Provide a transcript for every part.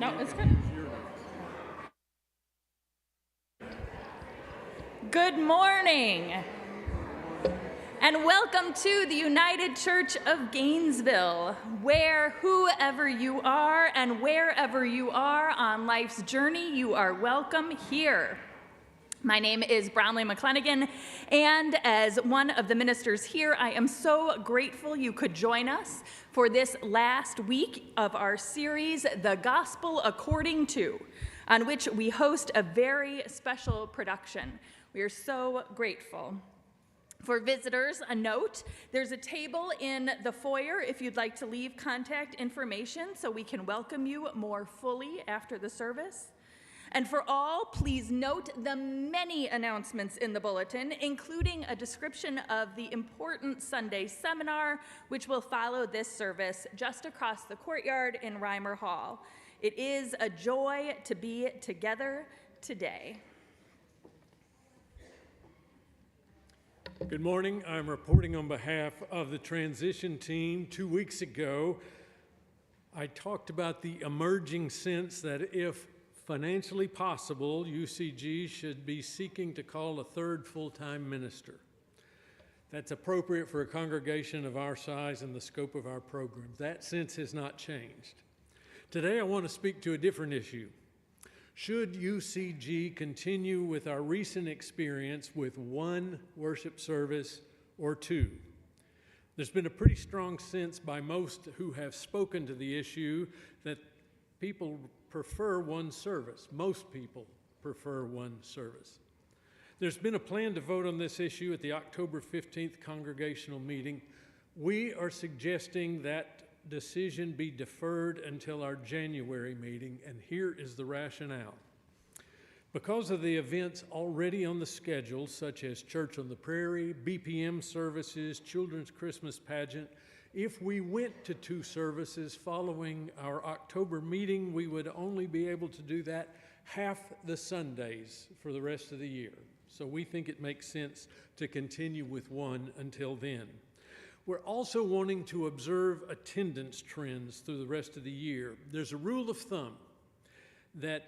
No, it's good. Good morning, and welcome to the United Church of Gainesville, where whoever you are and wherever you are on life's journey, you are welcome here. My name is Brownlee McClanagan, and as one of the ministers here, I am so grateful you could join us for this last week of our series, The Gospel According to, on which we host a very special production. We are so grateful. For visitors, a note, there's a table in the foyer if you'd like to leave contact information so we can welcome you more fully after the service. And for all, please note the many announcements in the bulletin, including a description of the important Sunday seminar, which will follow this service just across the courtyard in Reimer Hall. It is a joy to be together today. Good morning. I'm reporting on behalf of the transition team. 2 weeks ago, I talked about the emerging sense that if financially possible, UCG should be seeking to call a third full-time minister. That's appropriate for a congregation of our size and the scope of our programs. That sense has not changed. Today, I want to speak to a different issue. Should UCG continue with our recent experience with one worship service or two? There's been a pretty strong sense by most who have spoken to the issue that people prefer one service. Most people prefer one service. There's been a plan to vote on this issue at the October 15th congregational meeting. We are suggesting that decision be deferred until our January meeting, and here is the rationale. Because of the events already on the schedule, such as Church on the Prairie, BPM services, Children's Christmas Pageant, if we went to two services following our October meeting, we would only be able to do that half the Sundays for the rest of the year. So we think it makes sense to continue with one until then. We're also wanting to observe attendance trends through the rest of the year. There's a rule of thumb that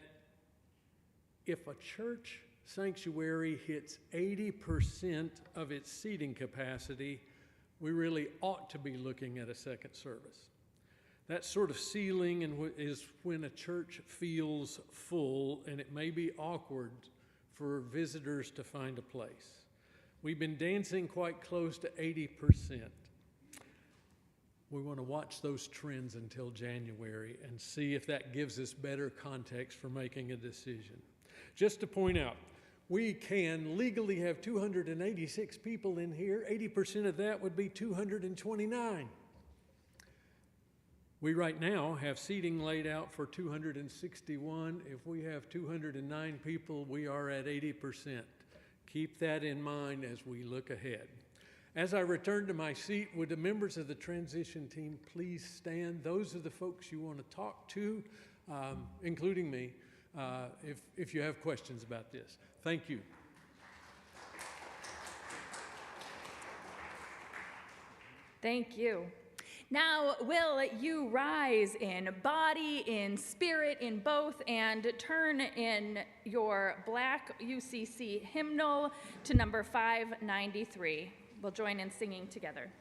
if a church sanctuary hits 80% of its seating capacity, we really ought to be looking at a second service. That sort of ceiling is when a church feels full, and it may be awkward for visitors to find a place. We've been dancing quite close to 80%. We want to watch those trends until January and see if that gives us better context for making a decision. Just to point out, we can legally have 286 people in here. 80% of that would be 229. We right now have seating laid out for 261. If we have 209 people, we are at 80%. Keep that in mind as we look ahead. As I return to my seat, would the members of the transition team please stand? Those are the folks you want to talk to, including me, if you have questions about this. Thank you. Thank you. Now, will you rise in body, in spirit, in both, and turn in your black UCC hymnal to number 593. We'll join in singing together.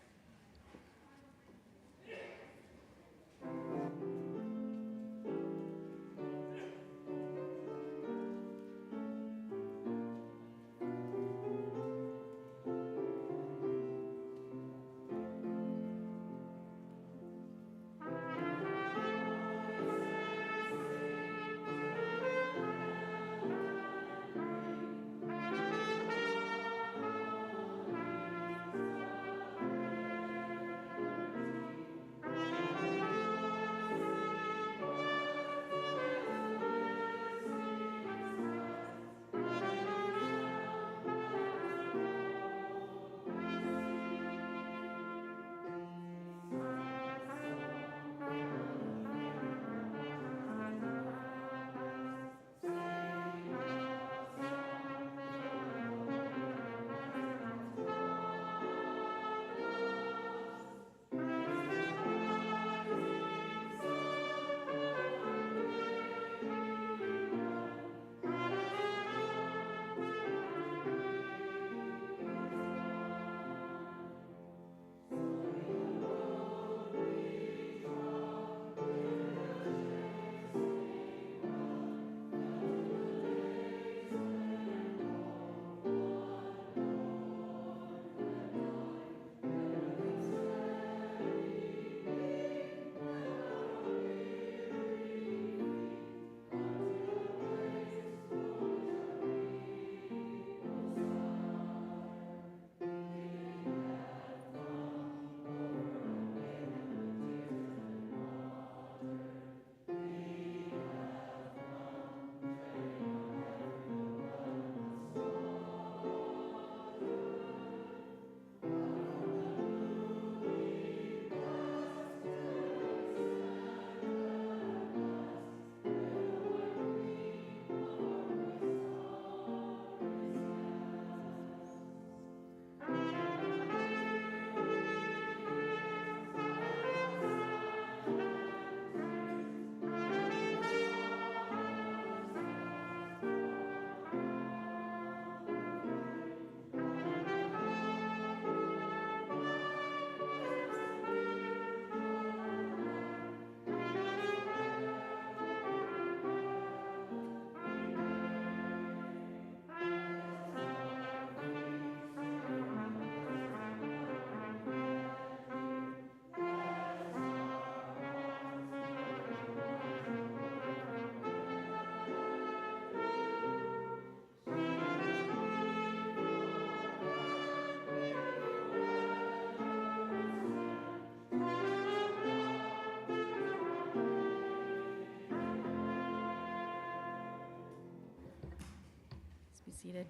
seated.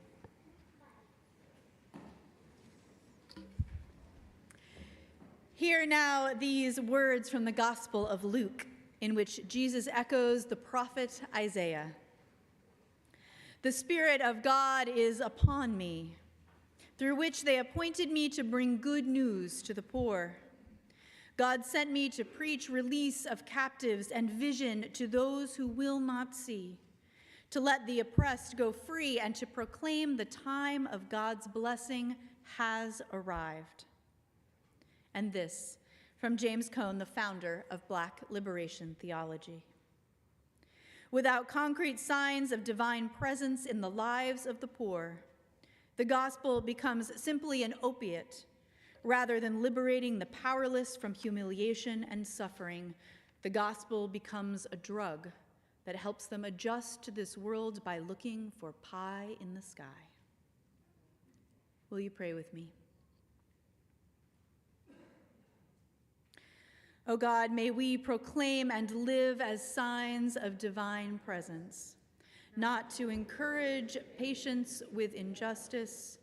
Hear now these words from the Gospel of Luke, in which Jesus echoes the prophet Isaiah. The Spirit of God is upon me, through which they appointed me to bring good news to the poor. God sent me to preach release of captives and vision to those who will not see, to let the oppressed go free, and to proclaim the time of God's blessing has arrived. And this from James Cone, the founder of Black liberation theology. Without concrete signs of divine presence in the lives of the poor, the gospel becomes simply an opiate. Rather than liberating the powerless from humiliation and suffering, the gospel becomes a drug that helps them adjust to this world by looking for pie in the sky. Will you pray with me? O God, may we proclaim and live as signs of divine presence, not to encourage patience with injustice,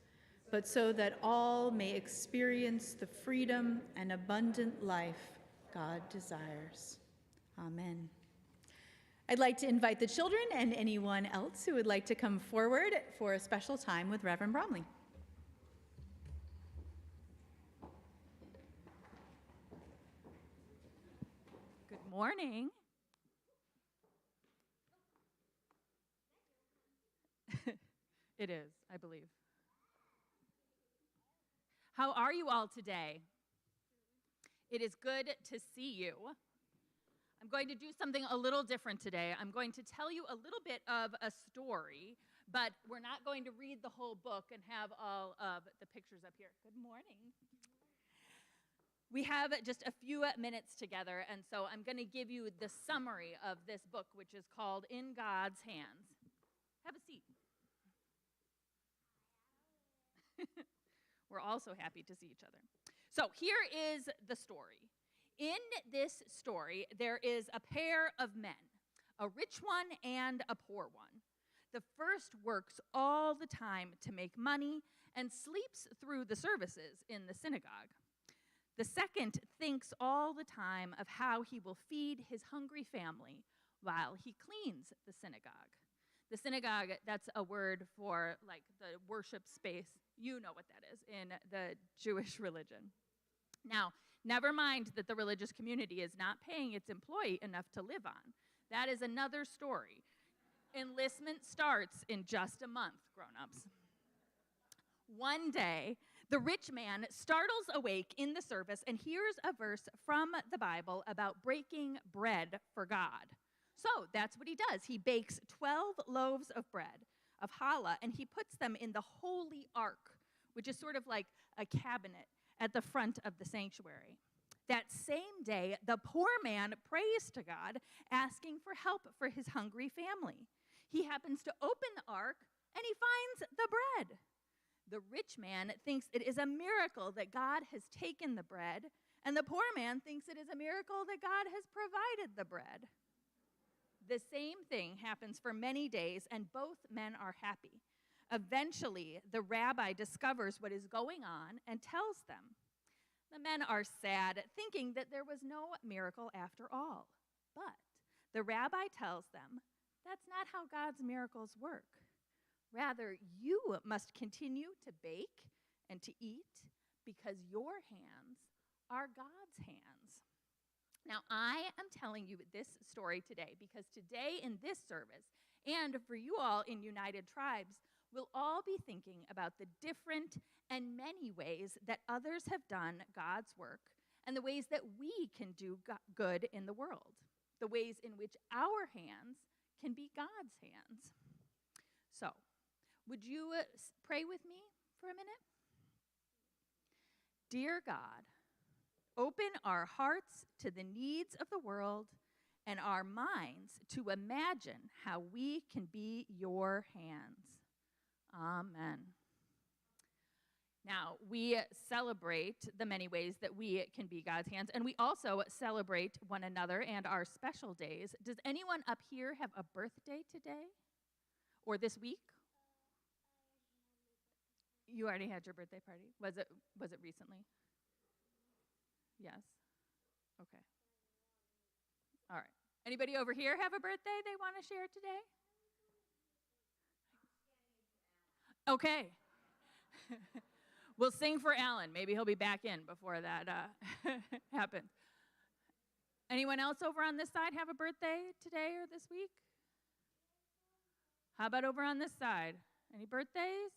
but so that all may experience the freedom and abundant life God desires. Amen. I'd like to invite the children and anyone else who would like to come forward for a special time with Reverend Bromley. Good morning. It is, I believe. How are you all today? It is good to see you. I'm going to do something a little different today. I'm going to tell you a little bit of a story, but we're not going to read the whole book and have all of the pictures up here. Good morning. We have just a few minutes together, and so I'm going to give you the summary of this book, which is called In God's Hands. Have a seat. We're also happy to see each other. So here is the story. In this story, there is a pair of men, a rich one and a poor one. The first works all the time to make money and sleeps through the services in the synagogue. The second thinks all the time of how he will feed his hungry family while he cleans the synagogue. The synagogue, that's a word for like the worship space. You know what that is in the Jewish religion. Now, never mind that the religious community is not paying its employee enough to live on. That is another story. Enlistment starts in just a month, grown-ups. One day, the rich man startles awake in the service and hears a verse from the Bible about breaking bread for God. So that's what he does. He bakes 12 loaves of bread, of challah, and he puts them in the holy ark, which is sort of like a cabinet at the front of the sanctuary. That same day, the poor man prays to God, asking for help for his hungry family. He happens to open the ark, and he finds the bread. The rich man thinks it is a miracle that God has taken the bread, and the poor man thinks it is a miracle that God has provided the bread. The same thing happens for many days, and both men are happy. Eventually, the rabbi discovers what is going on and tells them. The men are sad, thinking that there was no miracle after all. But the rabbi tells them that's not how God's miracles work. Rather, you must continue to bake and to eat because your hands are God's hands. Now, I am telling you this story today because today in this service, and for you all in United Tribes, we'll all be thinking about the different and many ways that others have done God's work and the ways that we can do good in the world, the ways in which our hands can be God's hands. So, would you pray with me for a minute? Dear God, open our hearts to the needs of the world and our minds to imagine how we can be your hands. Amen. Now, we celebrate the many ways that we can be God's hands, and we also celebrate one another and our special days. Does anyone up here have a birthday today or this week? You already had your birthday party? Was it recently? Yes? Okay. All right. Anybody over here have a birthday they want to share today? Okay. We'll sing for Alan. Maybe he'll be back in before that happens. Anyone else over on this side have a birthday today or this week? How about over on this side? Any birthdays?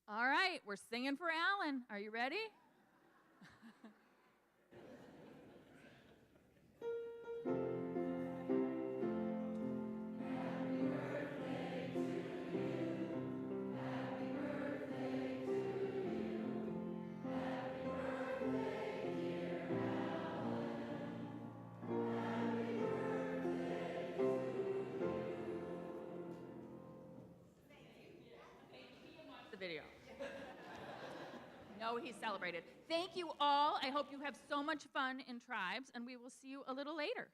All right, we're singing for Alan. Are you ready? The video. No, he celebrated. Thank you all. I hope you have so much fun in tribes, and we will see you a little later.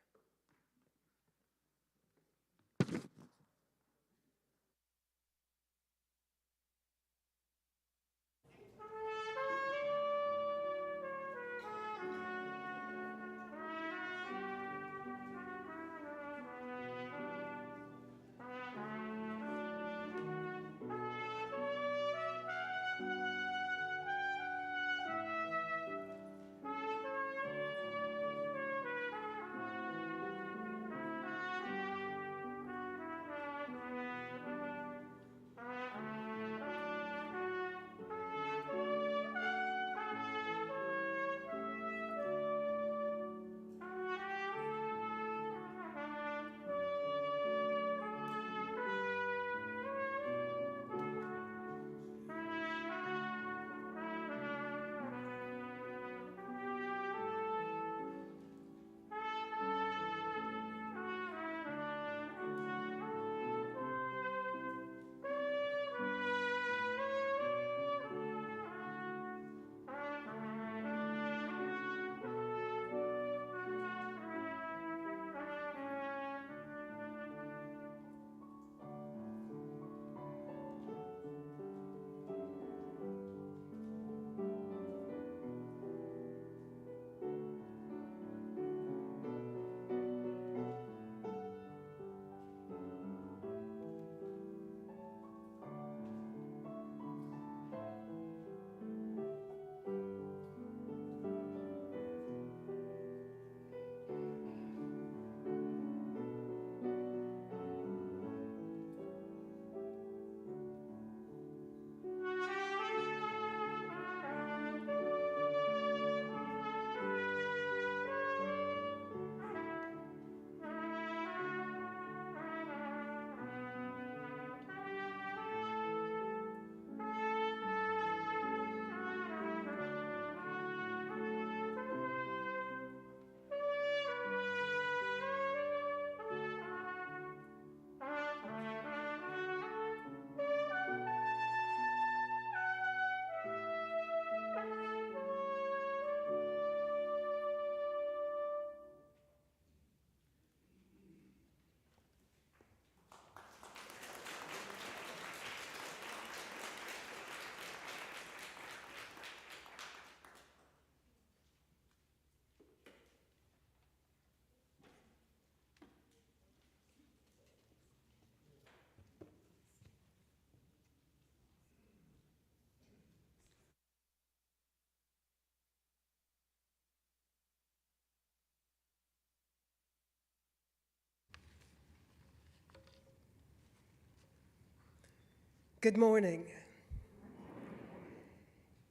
Good morning.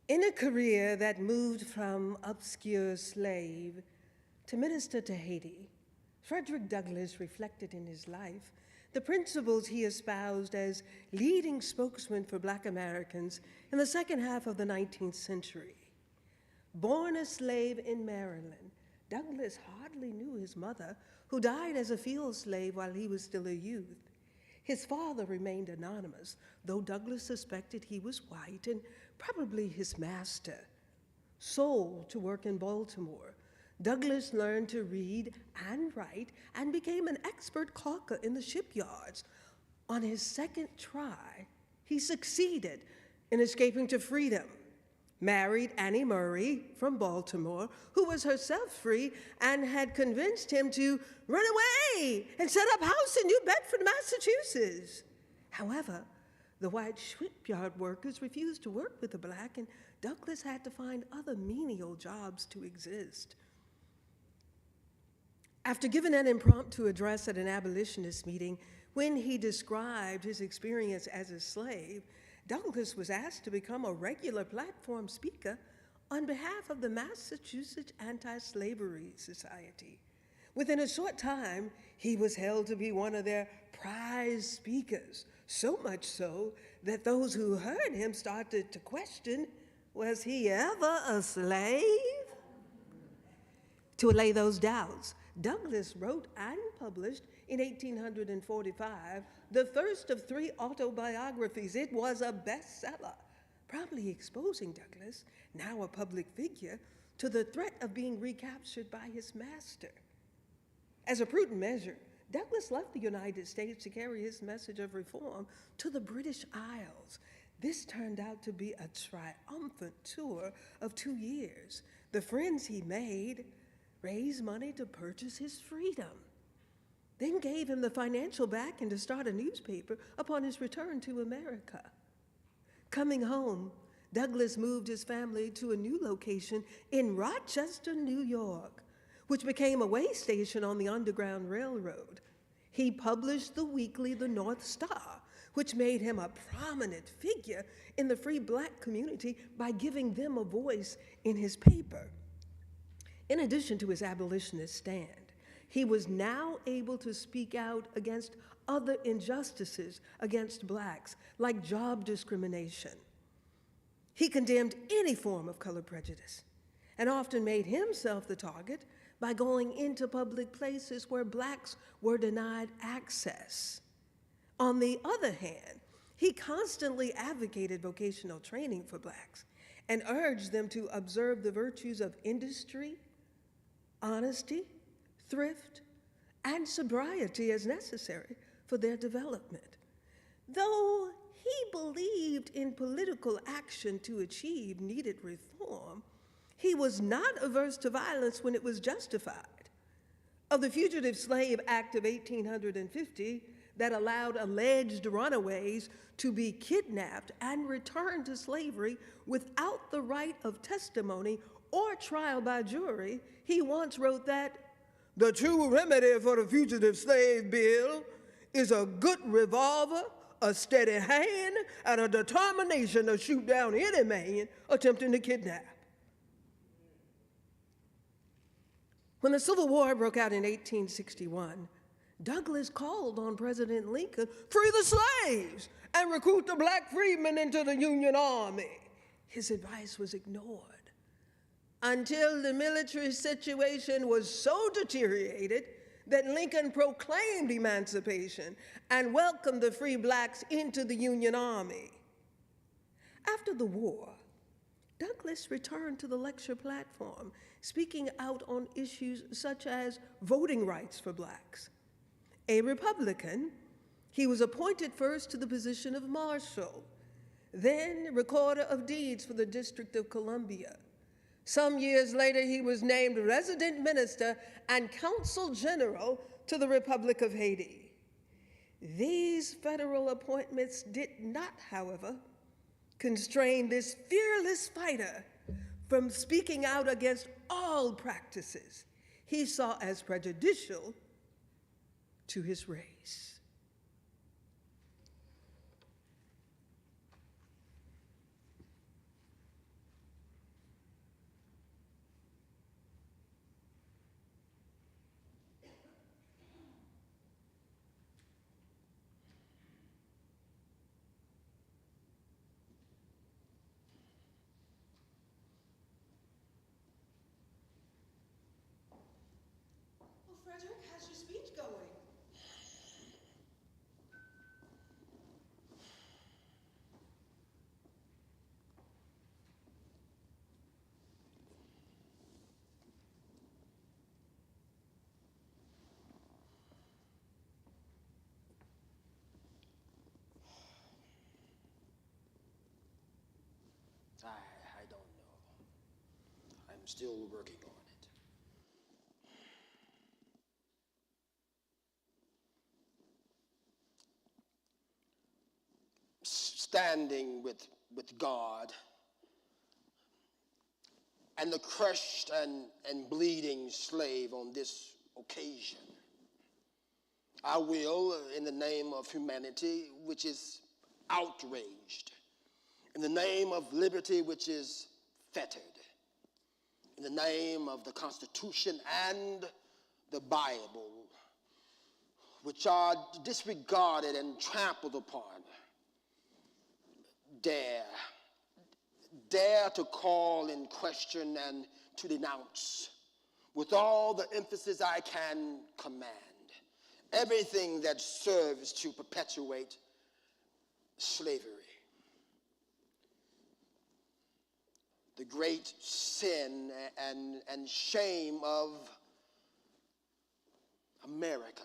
In a career that moved from obscure slave to minister to Haiti, Frederick Douglass reflected in his life the principles he espoused as leading spokesman for Black Americans in the second half of the 19th century. Born a slave in Maryland, Douglass hardly knew his mother, who died as a field slave while he was still a youth. His father remained anonymous, though Douglass suspected he was white and probably his master. Sold to work in Baltimore, Douglass learned to read and write and became an expert caulker in the shipyards. On his second try, He succeeded in escaping to freedom, married Annie Murray from Baltimore, who was herself free and had convinced him to run away and set up house in New Bedford, Massachusetts. However, the white shipyard workers refused to work with the black, and Douglass had to find other menial jobs to exist. After giving an impromptu address at an abolitionist meeting, when he described his experience as a slave, Douglass was asked to become a regular platform speaker on behalf of the Massachusetts Anti-Slavery Society. Within a short time, he was held to be one of their prize speakers, so much so that those who heard him started to question, was he ever a slave? To allay those doubts, Douglass wrote and published in 1845 the first of 3 autobiographies. It was a bestseller, proudly exposing Douglass, now a public figure, to the threat of being recaptured by his master. As a prudent measure, Douglass left the United States to carry his message of reform to the British Isles. This turned out to be a triumphant tour of 2 years. The friends he made raised money to purchase his freedom, then gave him the financial backing to start a newspaper upon his return to America. Coming home, Douglass moved his family to a new location in Rochester, New York, which became a way station on the Underground Railroad. He published the weekly The North Star, which made him a prominent figure in the free black community by giving them a voice in his paper. In addition to his abolitionist stand, he was now able to speak out against other injustices against blacks, like job discrimination. He condemned any form of color prejudice and often made himself the target by going into public places where blacks were denied access. On the other hand, he constantly advocated vocational training for blacks and urged them to observe the virtues of industry, honesty, thrift, and sobriety as necessary for their development. Though he believed in political action to achieve needed reform, he was not averse to violence when it was justified. Of the Fugitive Slave Act of 1850 that allowed alleged runaways to be kidnapped and returned to slavery without the right of testimony or trial by jury, he once wrote that the true remedy for the Fugitive Slave Bill is a good revolver, a steady hand, and a determination to shoot down any man attempting to kidnap. When the Civil War broke out in 1861, Douglass called on President Lincoln, free the slaves and recruit the black freedmen into the Union Army. His advice was ignored until the military situation was so deteriorated that Lincoln proclaimed emancipation and welcomed the free blacks into the Union Army. After the war, Douglass returned to the lecture platform, speaking out on issues such as voting rights for blacks. A Republican, he was appointed first to the position of Marshal, then Recorder of Deeds for the District of Columbia. Some years later, he was named Resident Minister and Consul General to the Republic of Haiti. These federal appointments did not, however, constrain this fearless fighter from speaking out against all practices he saw as prejudicial to his race. Frederick, how's your speech going? I don't know. I'm still working on it. Standing with God and the crushed and bleeding slave on this occasion, I will, in the name of humanity, which is outraged, in the name of liberty, which is fettered, in the name of the Constitution and the Bible, which are disregarded and trampled upon, dare to call in question and to denounce with all the emphasis I can command everything that serves to perpetuate slavery. The great sin and shame of America.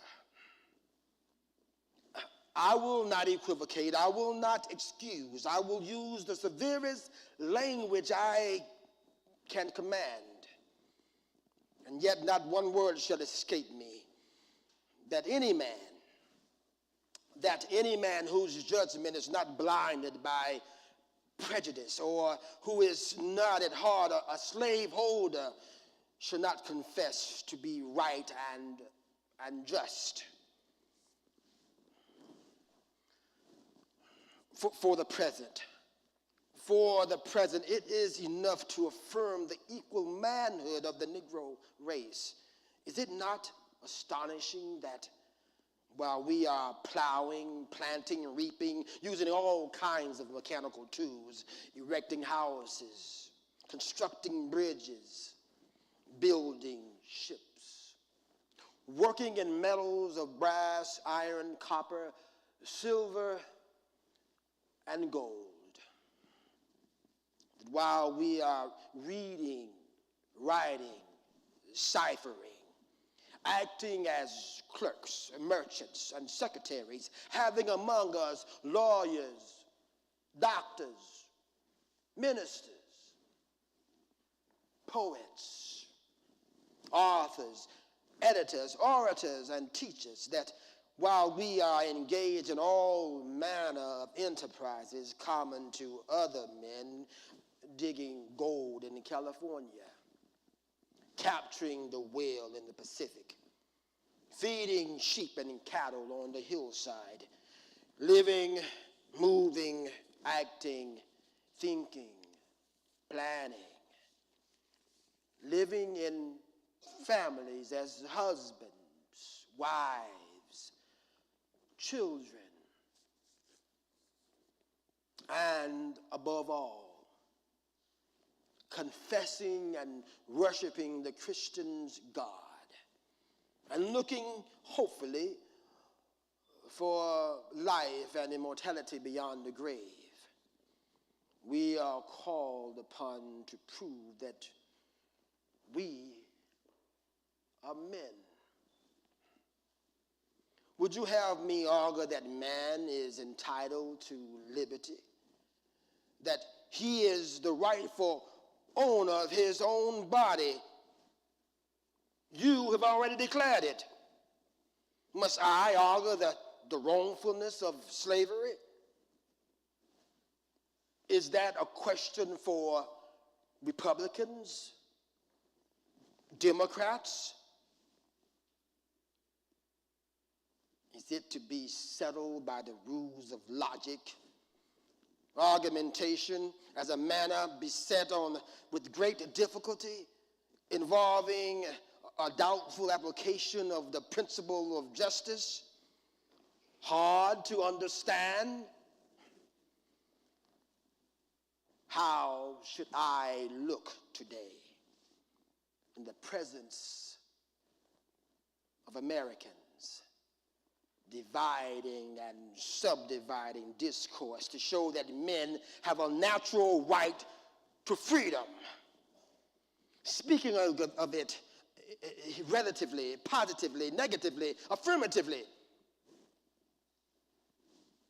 I will not equivocate. I will not excuse. I will use the severest language I can command. And yet not one word shall escape me that any man whose judgment is not blinded by prejudice or who is not at heart a slaveholder should not confess to be right and just. For the present, it is enough to affirm the equal manhood of the Negro race. Is it not astonishing that while we are plowing, planting, reaping, using all kinds of mechanical tools, erecting houses, constructing bridges, building ships, working in metals of brass, iron, copper, silver, and gold, that while we are reading, writing, ciphering, acting as clerks, merchants, and secretaries, having among us lawyers, doctors, ministers, poets, authors, editors, orators, and teachers, that while we are engaged in all manner of enterprises common to other men, digging gold in California, capturing the whale in the Pacific, feeding sheep and cattle on the hillside, living, moving, acting, thinking, planning, living in families as husbands, wives, children, and above all, confessing and worshiping the Christian's God, and looking, hopefully, for life and immortality beyond the grave. We are called upon to prove that we are men. Would you have me argue that man is entitled to liberty? That he is the rightful owner of his own body? You have already declared it. Must I argue the wrongfulness of slavery? Is that a question for Republicans, Democrats? Is it to be settled by the rules of logic, argumentation, as a manner beset with great difficulty, involving a doubtful application of the principle of justice, hard to understand? How should I look today in the presence of Americans dividing and subdividing discourse to show that men have a natural right to freedom? Speaking of it relatively, positively, negatively, affirmatively,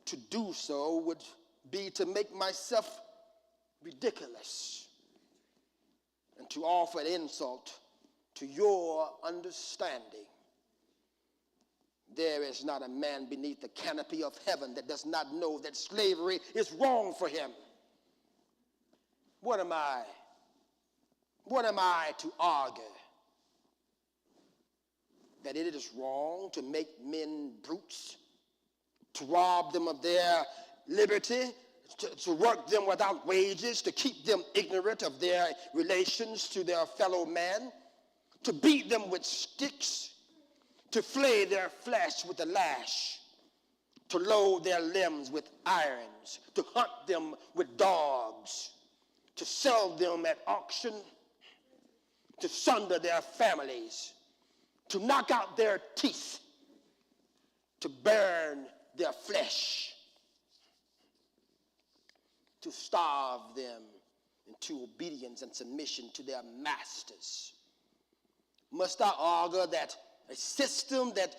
to do so would be to make myself ridiculous and to offer an insult to your understanding. There is not a man beneath the canopy of heaven that does not know that slavery is wrong for him. What am I? What am I to argue? That it is wrong to make men brutes, to rob them of their liberty, to work them without wages, to keep them ignorant of their relations to their fellow man, to beat them with sticks, to flay their flesh with a lash, to load their limbs with irons, to hunt them with dogs, to sell them at auction, to sunder their families, to knock out their teeth, to burn their flesh, to starve them into obedience and submission to their masters. Must I argue that a system that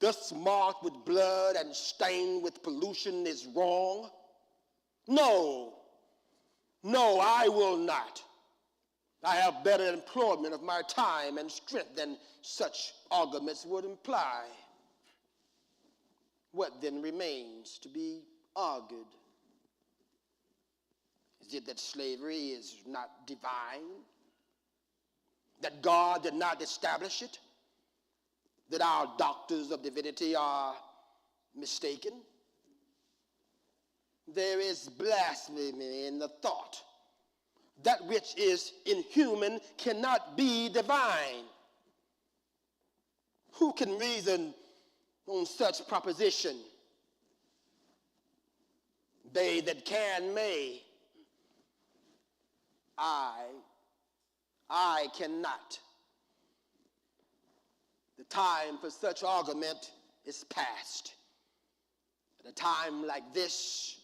thus marked with blood and stained with pollution is wrong? No, I will not. I have better employment of my time and strength than such arguments would imply. What then remains to be argued? Is it that slavery is not divine? That God did not establish it? That our doctors of divinity are mistaken? There is blasphemy in the thought. That which is inhuman cannot be divine. Who can reason on such proposition? They that can may. I cannot. The time for such argument is past. At a time like this,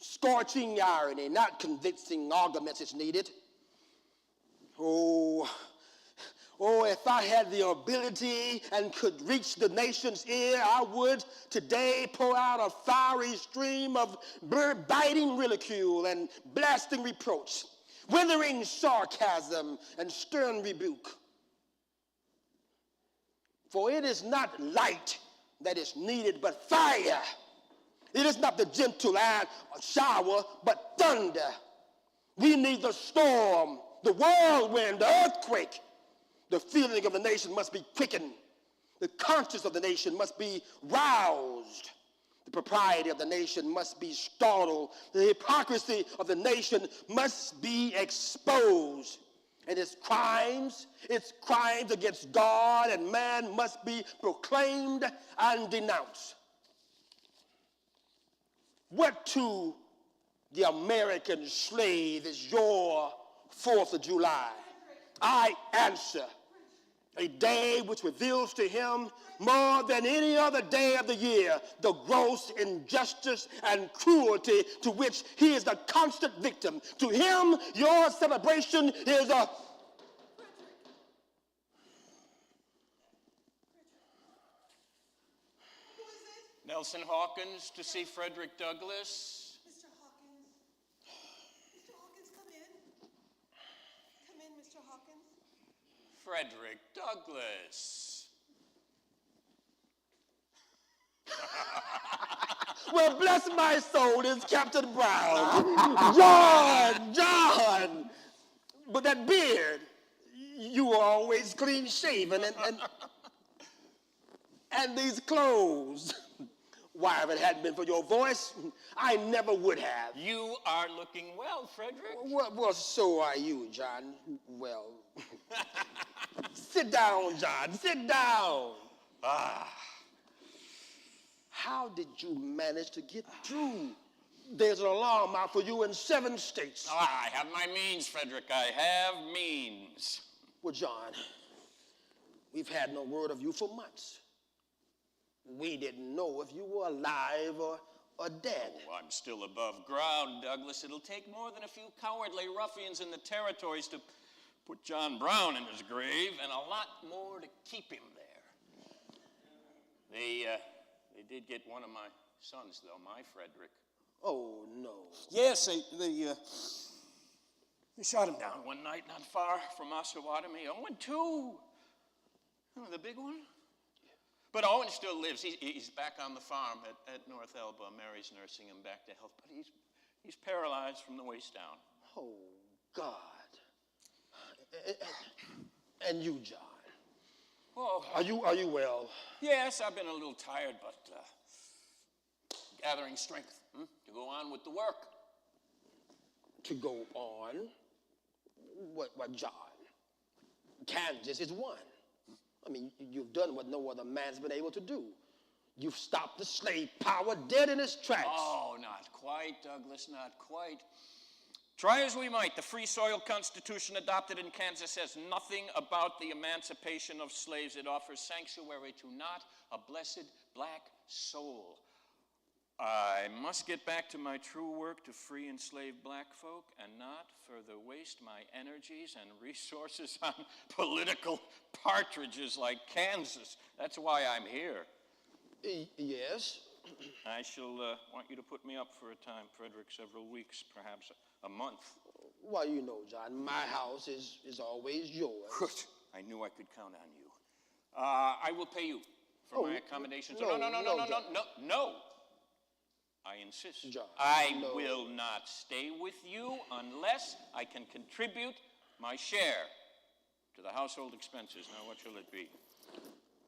scorching irony, not convincing arguments is needed. Oh, if I had the ability and could reach the nation's ear, I would today pour out a fiery stream of biting ridicule and blasting reproach, withering sarcasm and stern rebuke. For it is not light that is needed, but fire. It is not the gentle shower, but thunder. We need the storm, the whirlwind, the earthquake. The feeling of the nation must be quickened. The conscience of the nation must be roused. The propriety of the nation must be startled. The hypocrisy of the nation must be exposed. And its crimes against God and man must be proclaimed and denounced. What to the American slave is your 4th of July? I answer, a day which reveals to him more than any other day of the year the gross injustice and cruelty to which he is the constant victim. To him, your celebration is a... Nelson Hawkins to see Frederick Douglass. Mr. Hawkins. Mr. Hawkins, come in. Come in, Mr. Hawkins. Frederick Douglass. Well, bless my soul, it's Captain Brown. John. But that beard, you were always clean shaven, and these clothes. Why, if it hadn't been for your voice, I never would have. You are looking well, Frederick. Well, so are you, John. Well, sit down, John, sit down. How did you manage to get through? There's an alarm out for you in 7 states. I have my means, Frederick. I have means. Well, John, we've had no word of you for months. We didn't know if you were alive or dead. Oh, I'm still above ground, Douglas. It'll take more than a few cowardly ruffians in the territories to put John Brown in his grave, and a lot more to keep him there. They did get one of my sons, though, my Frederick. Oh, no. Yes, they shot him down one night not far from Osawatomie. Owen, too. Oh, the big one? But Owen still lives. He's back on the farm at North Elba. Mary's nursing him back to health, but he's paralyzed from the waist down. Oh, God. And you, John? Oh, Are you well? yes, I've been a little tired, but gathering strength to go on with the work. To go on? What, John? Kansas is one. I mean, you've done what no other man's been able to do. You've stopped the slave power dead in its tracks. Oh, not quite, Douglas, not quite. Try as we might, the Free Soil Constitution adopted in Kansas says nothing about the emancipation of slaves. It offers sanctuary to not a blessed black soul. I must get back to my true work to free enslaved black folk and not further waste my energies and resources on political partridges like Kansas. That's why I'm here. Yes? I shall want you to put me up for a time, Frederick, several weeks, perhaps a month. Well, you know, John, my house is always yours. Good. I knew I could count on you. I will pay you for my accommodations. No. I insist. John, I will not stay with you unless I can contribute my share to the household expenses. Now, what shall it be?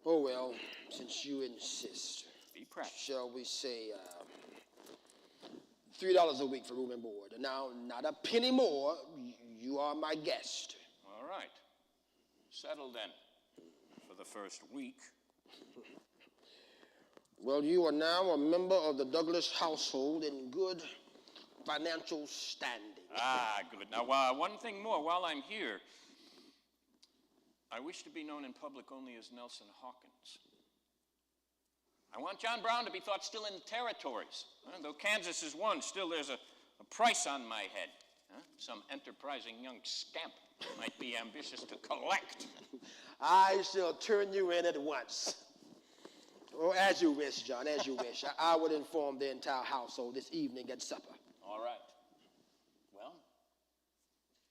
Oh, well, since you insist. Be practical. Shall we say $3 a week for room and board? Now, not a penny more. You are my guest. All right. Settle then for the first week. Well, you are now a member of the Douglas household in good financial standing. Ah, good. Now, one thing more. While I'm here, I wish to be known in public only as Nelson Hawkins. I want John Brown to be thought still in the territories. Though Kansas is won, still there's a price on my head. Some enterprising young scamp might be ambitious to collect. I shall turn you in at once. Oh, as you wish, John, as you wish. I would inform the entire household this evening at supper. All right. Well,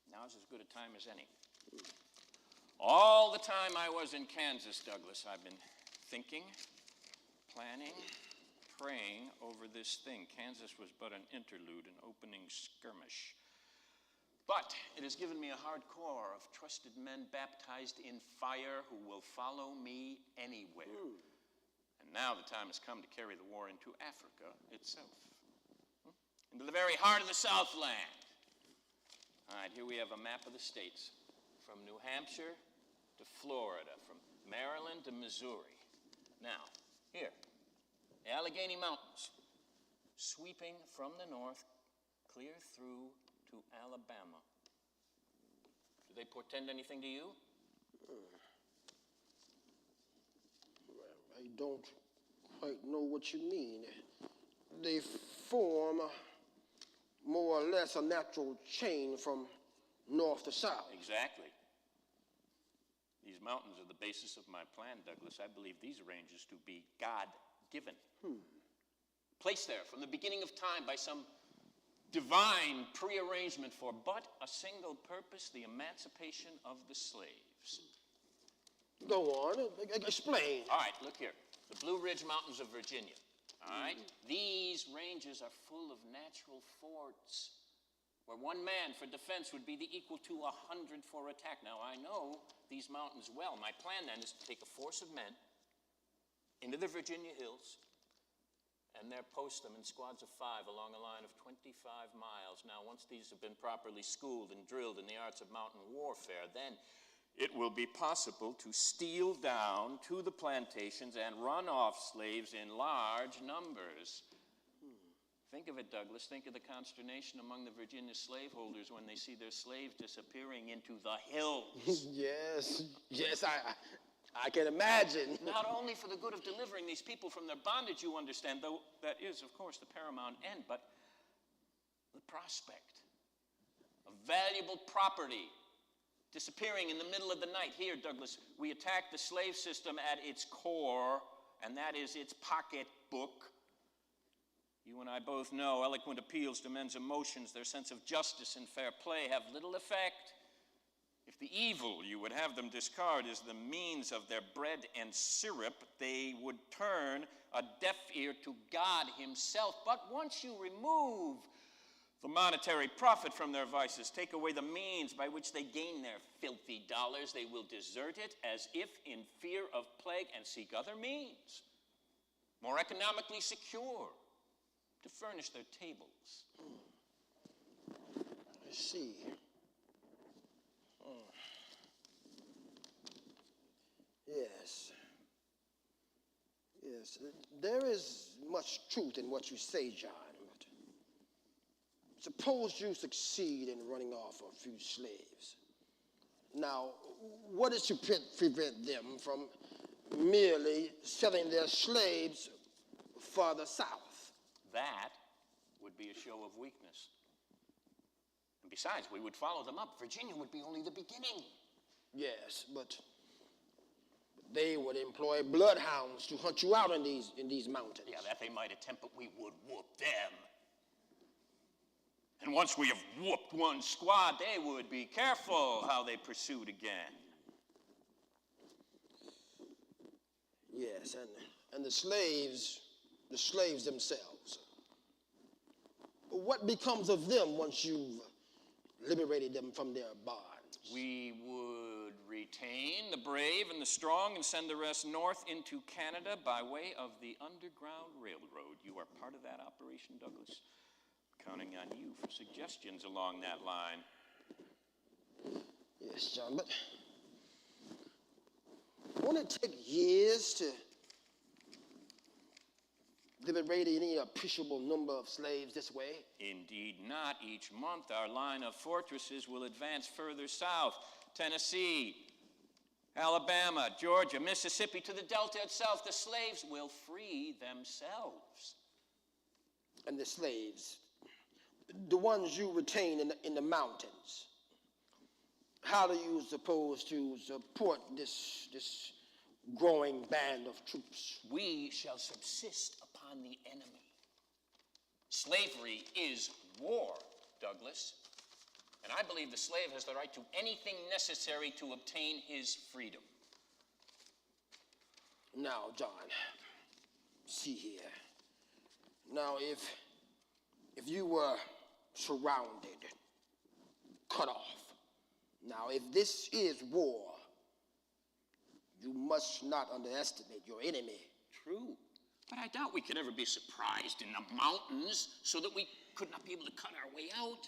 now's as good a time as any. All the time I was in Kansas, Douglas, I've been thinking, planning, praying over this thing. Kansas was but an interlude, an opening skirmish. But it has given me a hard core of trusted men baptized in fire who will follow me anywhere. And now the time has come to carry the war into Africa itself, into the very heart of the Southland. All right, here we have a map of the states, from New Hampshire to Florida, from Maryland to Missouri. Now, here, the Allegheny Mountains, sweeping from the north clear through to Alabama. Do they portend anything to you? I don't quite know what you mean. They form more or less a natural chain from north to south. Exactly. These mountains are the basis of my plan, Douglas. I believe these ranges to be God-given. Placed there from the beginning of time by some divine prearrangement for but a single purpose, the emancipation of the slaves. Go on, explain. All right, look here. The Blue Ridge Mountains of Virginia. All right? These ranges are full of natural forts where one man for defense would be the equal to 100 for attack. Now, I know these mountains well. My plan then is to take a force of men into the Virginia hills and there post them in squads of 5 along a line of 25 miles. Now, once these have been properly schooled and drilled in the arts of mountain warfare, then it will be possible to steal down to the plantations and run off slaves in large numbers. Think of it, Douglas. Think of the consternation among the Virginia slaveholders when they see their slaves disappearing into the hills. Yes, I can imagine. Not only for the good of delivering these people from their bondage, you understand, though that is, of course, the paramount end, but the prospect of valuable property disappearing in the middle of the night. Here, Douglas, we attack the slave system at its core, and that is its pocketbook. You and I both know eloquent appeals to men's emotions, their sense of justice and fair play have little effect if the evil you would have them discard is the means of their bread and syrup. They would turn a deaf ear to God himself. But once you remove the monetary profit from their vices, take away the means by which they gain their filthy dollars, they will desert it as if in fear of plague and seek other means, more economically secure, to furnish their tables. I see. Yes. Yes. There is much truth in what you say, John. But suppose you succeed in running off a few slaves. Now, what is to prevent them from merely selling their slaves farther south? That would be a show of weakness. And besides, we would follow them up. Virginia would be only the beginning. Yes, but they would employ bloodhounds to hunt you out in these mountains. Yeah, that they might attempt, but we would whoop them. And once we have whooped one squad, they would be careful how they pursued again. Yes, and the slaves themselves. What becomes of them once you've liberated them from their bonds? We would retain the brave and the strong and send the rest north into Canada by way of the Underground Railroad. You are part of that operation, Douglas. Counting on you for suggestions along that line. Yes, John, but won't it take years to liberate any appreciable number of slaves this way? Indeed not. Each month our line of fortresses will advance further south. Tennessee, Alabama, Georgia, Mississippi, to the Delta itself. The slaves will free themselves. And the slaves, the ones you retain in the mountains, how do you suppose to support this growing band of troops? We shall subsist upon the enemy. Slavery is war, Douglas. And I believe the slave has the right to anything necessary to obtain his freedom. Now, John, see here. Now, if you were surrounded, cut off, now, if this is war, you must not underestimate your enemy. True. But I doubt we could ever be surprised in the mountains so that we could not be able to cut our way out.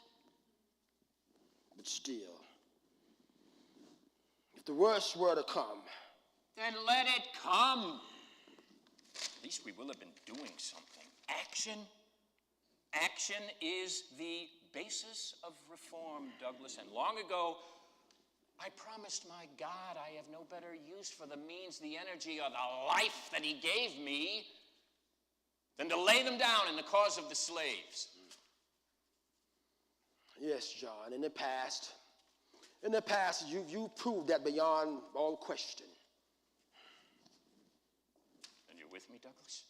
But still, if the worst were to come, then let it come. At least we will have been doing something. Action is the basis of reform, Douglas. And long ago, I promised my God I have no better use for the means, the energy, or the life that he gave me than to lay them down in the cause of the slaves. Yes, John, in the past, you proved that beyond all question. And you're with me, Douglas?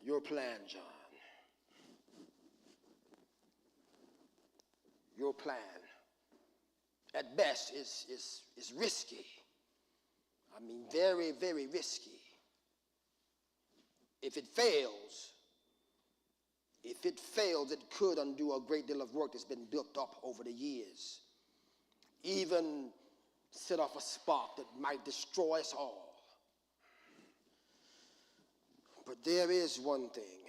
Your plan, John. Your plan, at best, is risky. I mean, very, very risky. If it fails, it could undo a great deal of work that's been built up over the years. Even set off a spark that might destroy us all. But there is one thing.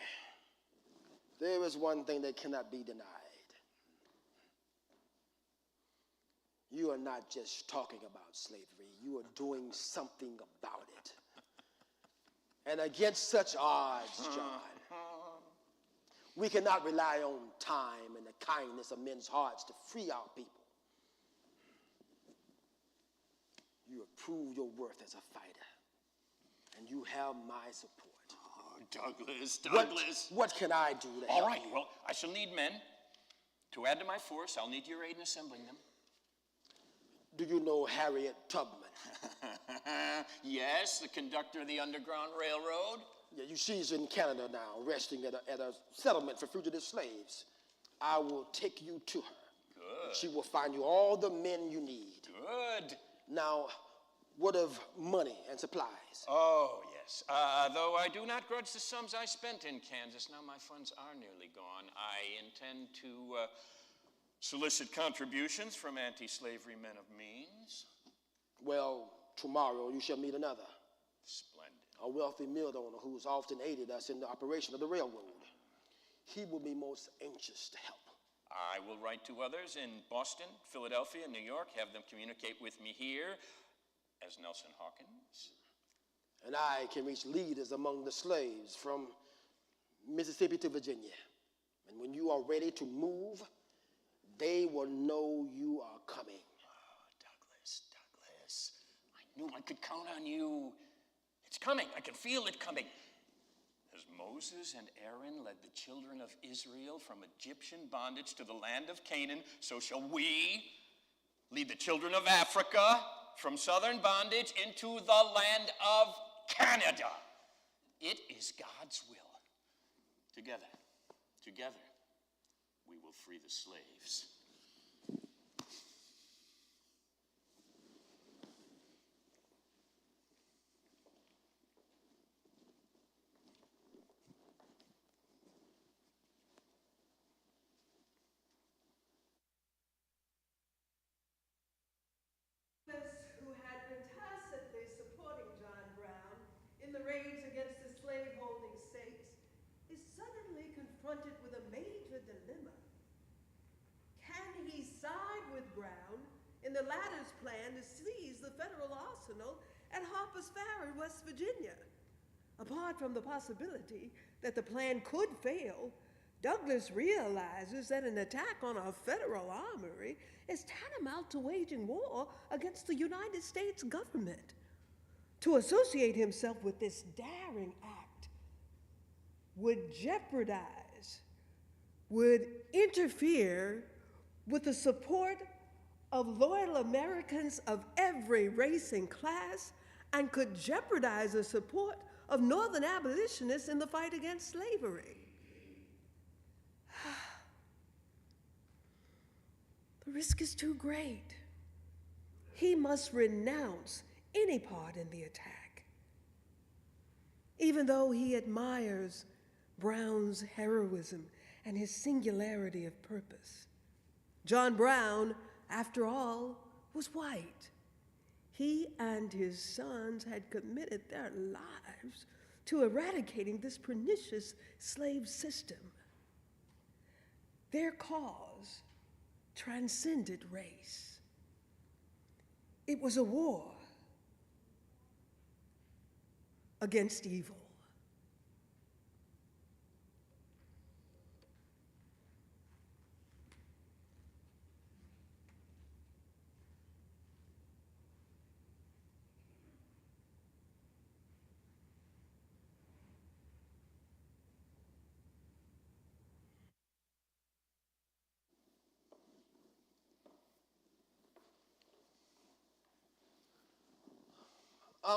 There is one thing that cannot be denied. You are not just talking about slavery. You are doing something about it. And against such odds, John, we cannot rely on time and the kindness of men's hearts to free our people. You have proved your worth as a fighter, and you have my support. Oh, Douglas. What can I do to help All right, you? well, I shall need men. To add to my force, I'll need your aid in assembling them. Do you know Harriet Tubman? Yes, the conductor of the Underground Railroad. Yeah, she's in Canada now, resting at a settlement for fugitive slaves. I will take you to her. Good. She will find you all the men you need. Good. Now, what of money and supplies? Oh, yes. Though I do not grudge the sums I spent in Kansas, now my funds are nearly gone. I intend to solicit contributions from anti-slavery men of means. Well, tomorrow you shall meet another. Splendid. A wealthy mill owner who has often aided us in the operation of the railroad. He will be most anxious to help. I will write to others in Boston, Philadelphia, New York, have them communicate with me here as Nelson Hawkins. And I can reach leaders among the slaves from Mississippi to Virginia. And when you are ready to move, they will know you are coming. Oh, Douglas, I knew I could count on you. It's coming. I can feel it coming. As Moses and Aaron led the children of Israel from Egyptian bondage to the land of Canaan, so shall we lead the children of Africa from southern bondage into the land of Canada. It is God's will. Together, we will free the slaves. Who had been tacitly supporting John Brown in the raids against the slaveholding states, is suddenly confronted with a major dilemma. Can he side with Brown in the latter's plan to seize the federal arsenal at Harper's Ferry, West Virginia? Apart from the possibility that the plan could fail, Douglas realizes that an attack on a federal armory is tantamount to waging war against the United States government. To associate himself with this daring act would jeopardize, would interfere with the support of loyal Americans of every race and class, and could jeopardize the support of Northern abolitionists in the fight against slavery. The risk is too great. He must renounce any part in the attack. Even though he admires Brown's heroism and his singularity of purpose. John Brown, after all, was white. He and his sons had committed their lives to eradicating this pernicious slave system. Their cause transcended race. It was a war against evil.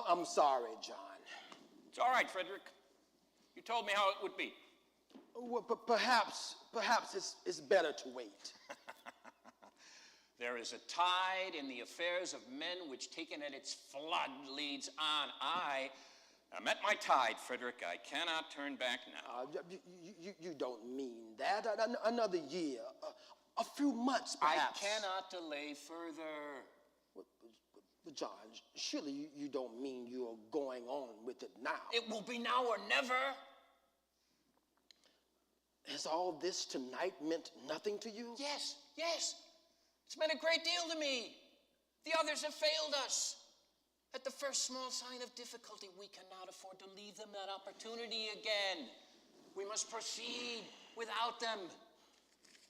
I'm sorry, John. It's all right, Frederick. You told me how it would be. Well, but perhaps it's better to wait. There is a tide in the affairs of men which, taken at its flood, leads on. I am at my tide, Frederick. I cannot turn back now. You don't mean that. Another year, a few months, perhaps. I cannot delay further. But John, surely you don't mean you're going on with it now. It will be now or never. Has all this tonight meant nothing to you? Yes. It's meant a great deal to me. The others have failed us. At the first small sign of difficulty, we cannot afford to leave them that opportunity again. We must proceed without them.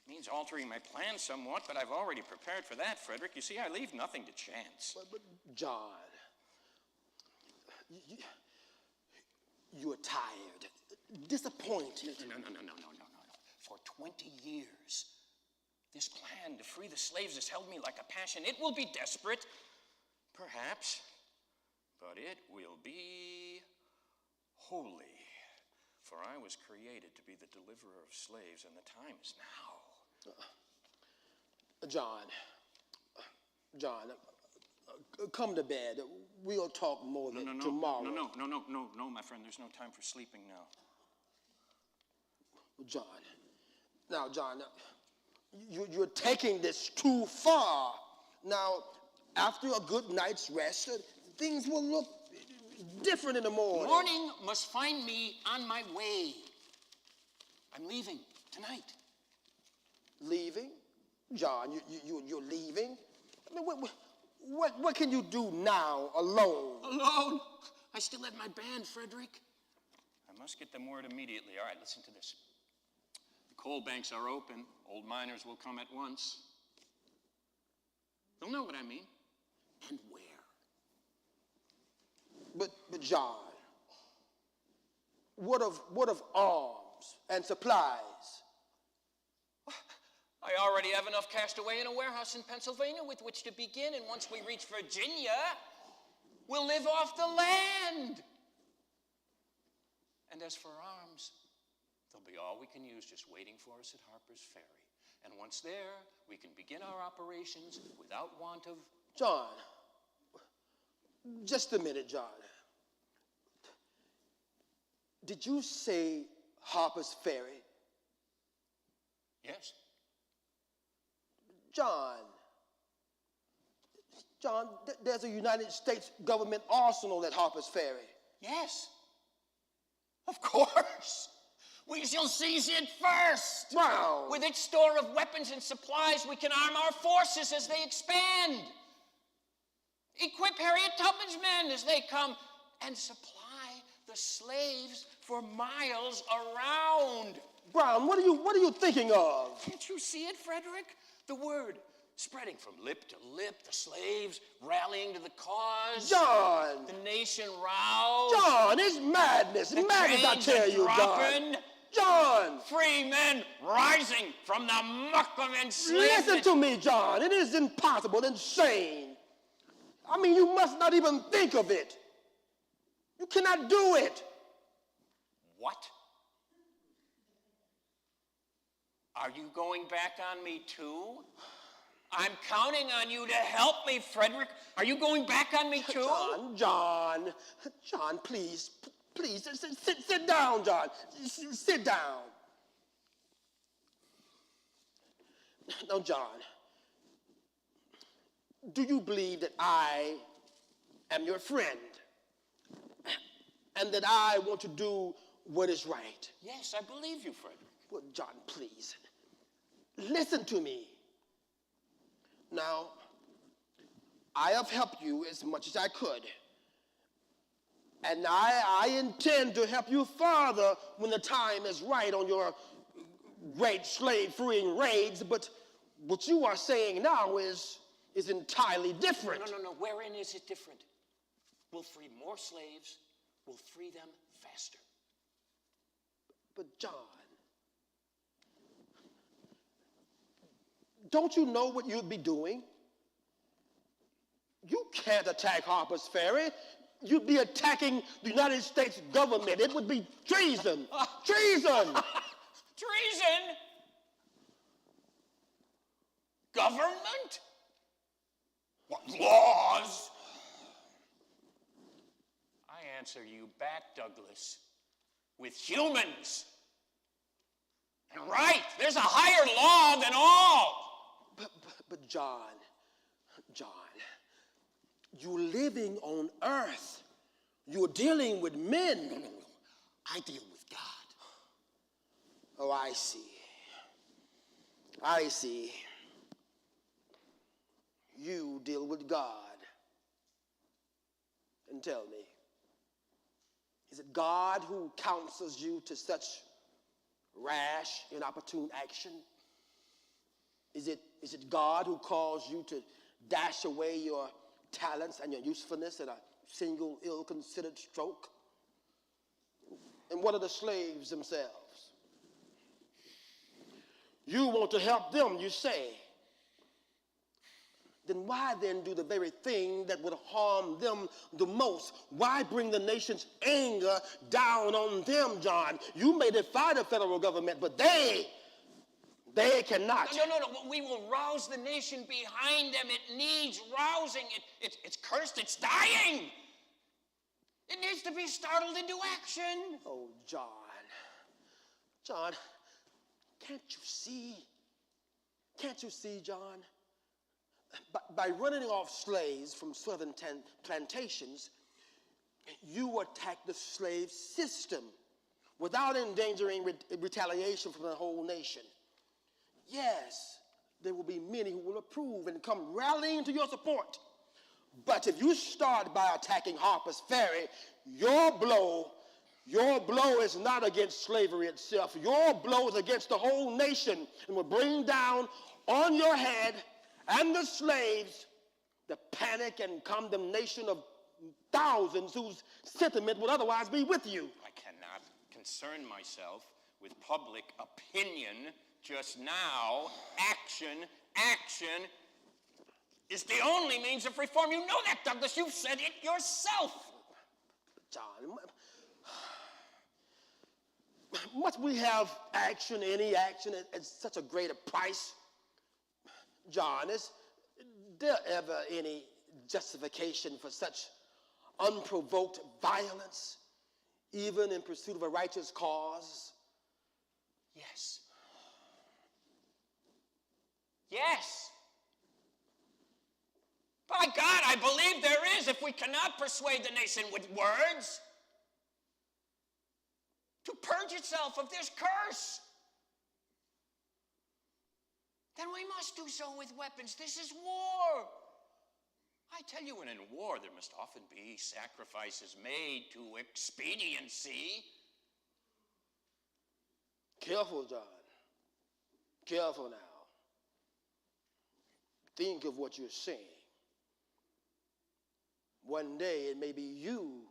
It means altering my plans somewhat, but I've already prepared for that, Frederick. You see, I leave nothing to chance. But John, you're tired, disappointed. No. For 20 years, This plan to free the slaves has held me like a passion. It will be desperate, perhaps, but it will be holy. For I was created to be the deliverer of slaves, and the time is now. John, come to bed. We'll talk more tomorrow. No, my friend. There's no time for sleeping now. John, you're taking this too far. Now, after a good night's rest, things will look different in the morning. Morning must find me on my way. I'm leaving tonight. Leaving? John, you're leaving? I mean, what can you do now alone? Alone? I still have my band, Frederick. I must get them word immediately. All right, listen to this. The coal banks are open. Old miners will come at once. They'll know what I mean. And where. But John, what of arms and supplies? I already have enough cast away in a warehouse in Pennsylvania with which to begin, and once we reach Virginia, we'll live off the land. And as for arms, they'll be all we can use just waiting for us at Harper's Ferry. And once there, we can begin our operations without want of... John, just a minute, John. Did you say Harper's Ferry? Yes. John, there's a United States government arsenal at Harper's Ferry. Yes. Of course. We shall seize it first. Wow. With its store of weapons and supplies, we can arm our forces as they expand. Equip Harriet Tubman's men as they come, and supply the slaves for miles around. Brown, what are you thinking of? Can't you see it, Frederick? The word spreading from lip to lip, the slaves rallying to the cause. John! The nation roused. John, it's madness. The Madness, I tell you, dropping. John! Free men rising from the muck of enslavement. Listen to me, John. It is impossible, insane. I mean, you must not even think of it. You cannot do it. What? Are you going back on me too? I'm counting on you to help me, Frederick. Are you going back on me too? John, please, sit down, John. Sit down. Now, John, do you believe that I am your friend and that I want to do what is right? Yes, I believe you, Frederick. Well, John, please, listen to me. Now, I have helped you as much as I could. And I intend to help you further when the time is right on your great slave-freeing raids, but what you are saying now is entirely different. No. Wherein is it different? We'll free more slaves. We'll free them faster. But John, don't you know what you'd be doing? You can't attack Harper's Ferry. You'd be attacking the United States government. It would be treason. Treason! Treason? Government? What laws? I answer you back, Douglas, with humans. And right, there's a higher law than all. But John, you're living on earth. You're dealing with men. No. I deal with God. Oh, I see. You deal with God. And tell me, is it God who counsels you to such rash, inopportune action? Is it God who calls you to dash away your talents and your usefulness in a single ill-considered stroke? And what are the slaves themselves? You want to help them, you say. Then why then do the very thing that would harm them the most? Why bring the nation's anger down on them, John? You may defy the federal government, but they cannot. No. We will rouse the nation behind them. It needs rousing. It's cursed. It's dying. It needs to be startled into action. Oh, John. John, can't you see? Can't you see, John? By running off slaves from southern plantations, you attack the slave system without endangering retaliation from the whole nation. Yes, there will be many who will approve and come rallying to your support. But if you start by attacking Harper's Ferry, your blow is not against slavery itself. Your blow is against the whole nation and will bring down on your head and the slaves the panic and condemnation of thousands whose sentiment would otherwise be with you. I cannot concern myself with public opinion just now. Action is the only means of reform. You know that, Douglas. You've said it yourself. John, must we have action, any action, at such a great a price? John, is there ever any justification for such unprovoked violence, even in pursuit of a righteous cause? Yes. Yes. By God, I believe there is, if we cannot persuade the nation with words to purge itself of this curse, then we must do so with weapons. This is war. I tell you, when in war, there must often be sacrifices made to expediency. Careful, John. Careful now. Think of what you're saying. One day it may be you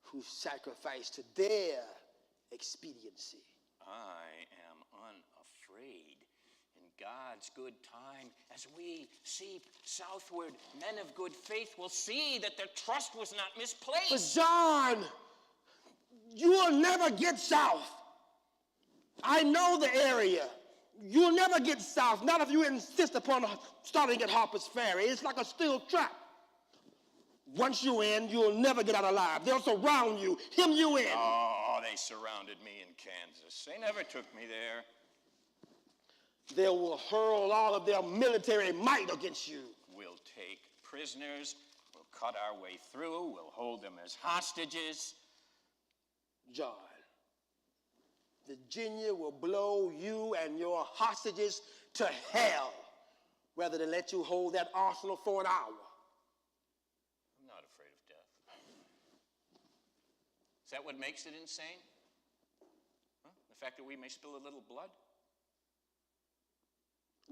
who sacrifice to their expediency. I am unafraid. In God's good time, as we seep southward, men of good faith will see that their trust was not misplaced. But John, you will never get south. I know the area. You'll never get south, not if you insist upon starting at Harper's Ferry. It's like a steel trap. Once you're in, you'll never get out alive. They'll surround you, hem you in. Oh, they surrounded me in Kansas. They never took me there. They will hurl all of their military might against you. We'll take prisoners. We'll cut our way through. We'll hold them as hostages. John, Virginia will blow you and your hostages to hell rather than let you hold that arsenal for an hour. I'm not afraid of death. Is that what makes it insane? Huh? The fact that we may spill a little blood?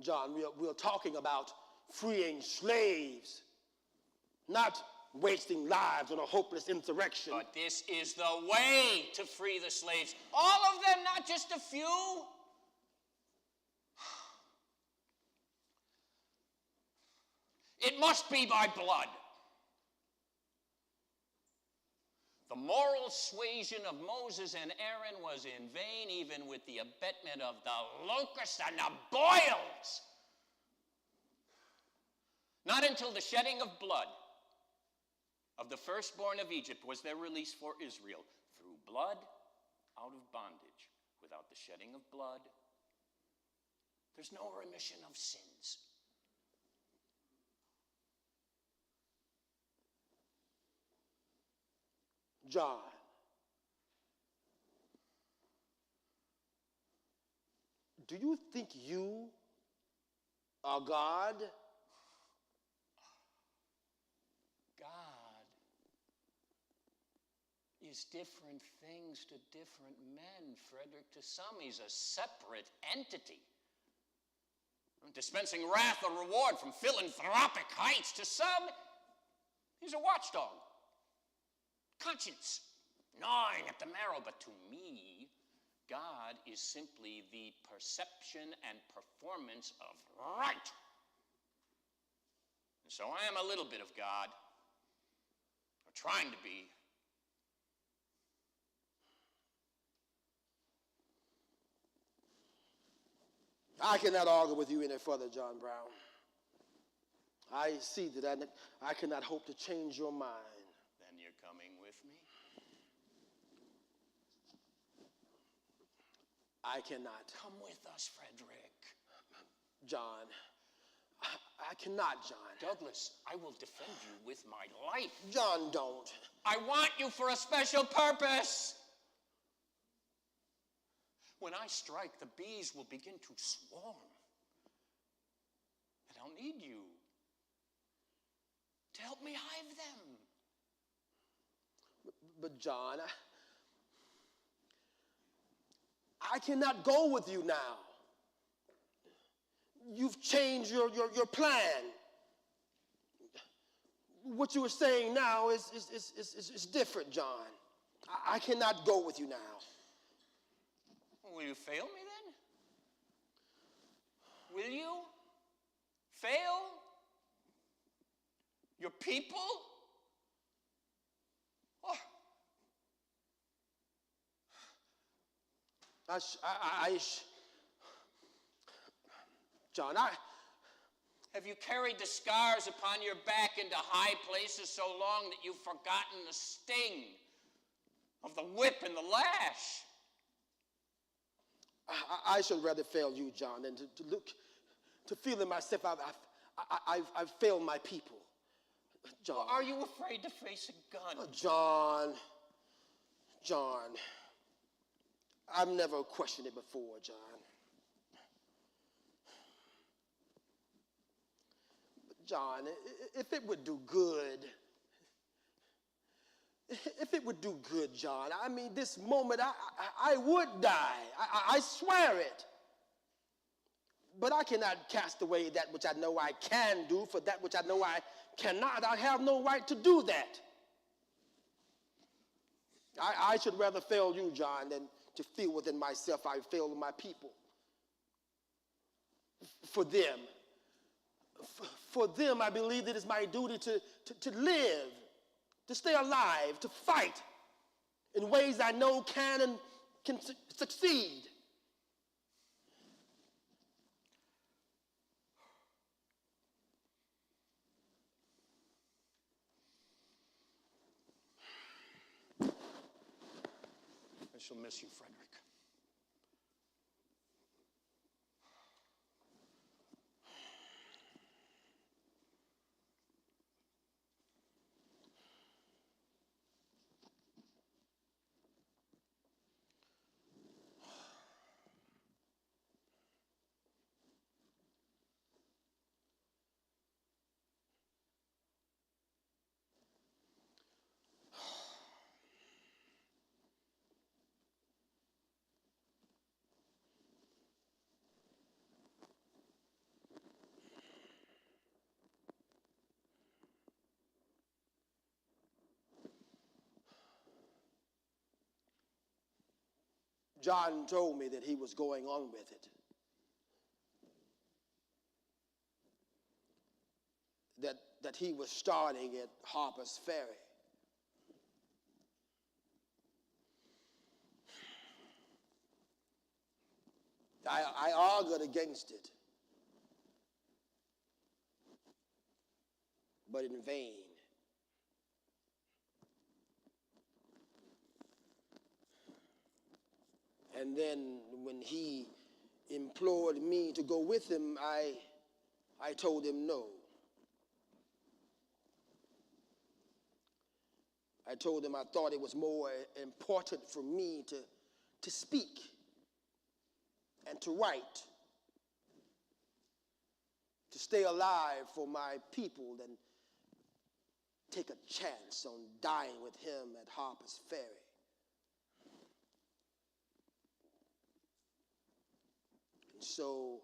John, we're talking about freeing slaves, not wasting lives on a hopeless insurrection. But this is the way to free the slaves. All of them, not just a few. It must be by blood. The moral suasion of Moses and Aaron was in vain, even with the abetment of the locusts and the boils. Not until the shedding of blood of the firstborn of Egypt was there release for Israel. Through blood, out of bondage. Without the shedding of blood, there's no remission of sins. John, do you think you are God? God is different things to different men, Frederick. To some, he's a separate entity, dispensing wrath or reward from philanthropic heights. To some, he's a watchdog, conscience gnawing at the marrow. But to me, God is simply the perception and performance of right. And so I am a little bit of God, or trying to be. I cannot argue with you any further, John Brown. I see that I cannot hope to change your mind. Then you're coming with me? I cannot. Come with us, Frederick. John, I cannot, John. Douglas, I will defend you with my life. John, don't. I want you for a special purpose. When I strike, the bees will begin to swarm. And I'll need you to help me hive them. But John, I cannot go with you now. You've changed your plan. What you were saying now is different, John. I cannot go with you now. Will you fail me then? Will you fail your people? Oh. John, Have you carried the scars upon your back into high places so long that you've forgotten the sting of the whip and the lash? I should rather fail you, John, than to feel in myself I've failed my people. John. Well, are you afraid to face a gun? John, I've never questioned it before, John. But John, if it would do good, John, I mean, this moment I would die. I swear it. But I cannot cast away that which I know I can do for that which I know I cannot. I have no right to do that. I should rather fail you, John, than to feel within myself I failed my people. For them, I believe it is my duty to live, to stay alive, to fight in ways I know can succeed. I shall miss you, Frederick. John told me that he was going on with it. That he was starting at Harper's Ferry. I argued against it, but in vain. And then when he implored me to go with him, I told him no. I told him I thought it was more important for me to speak and to write, to stay alive for my people than take a chance on dying with him at Harper's Ferry. And so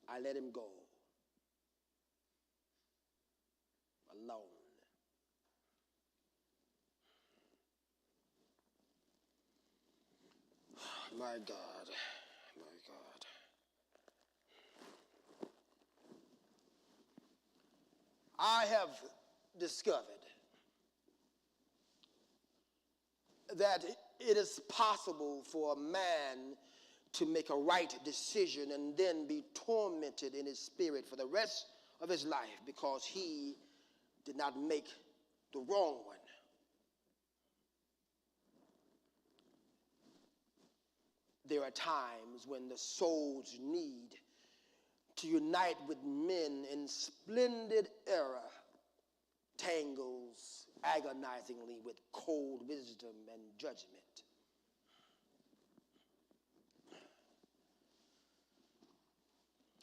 I let him go alone. My God, my God. I have discovered that it is possible for a man to make a right decision and then be tormented in his spirit for the rest of his life because he did not make the wrong one. There are times when the soul's need to unite with men in splendid error tangles agonizingly with cold wisdom and judgment.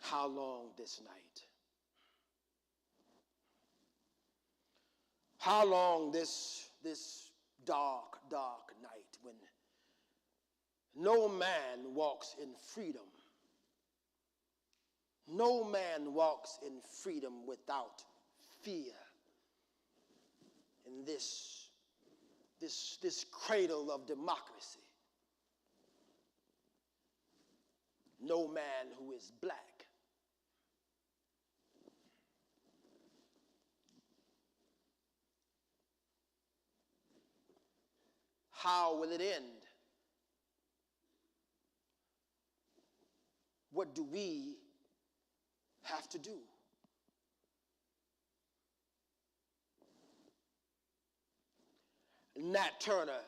How long this night? How long this dark, dark night when no man walks in freedom? No man walks in freedom without fear. In this cradle of democracy, no man who is black. How will it end? What do we have to do? Nat Turner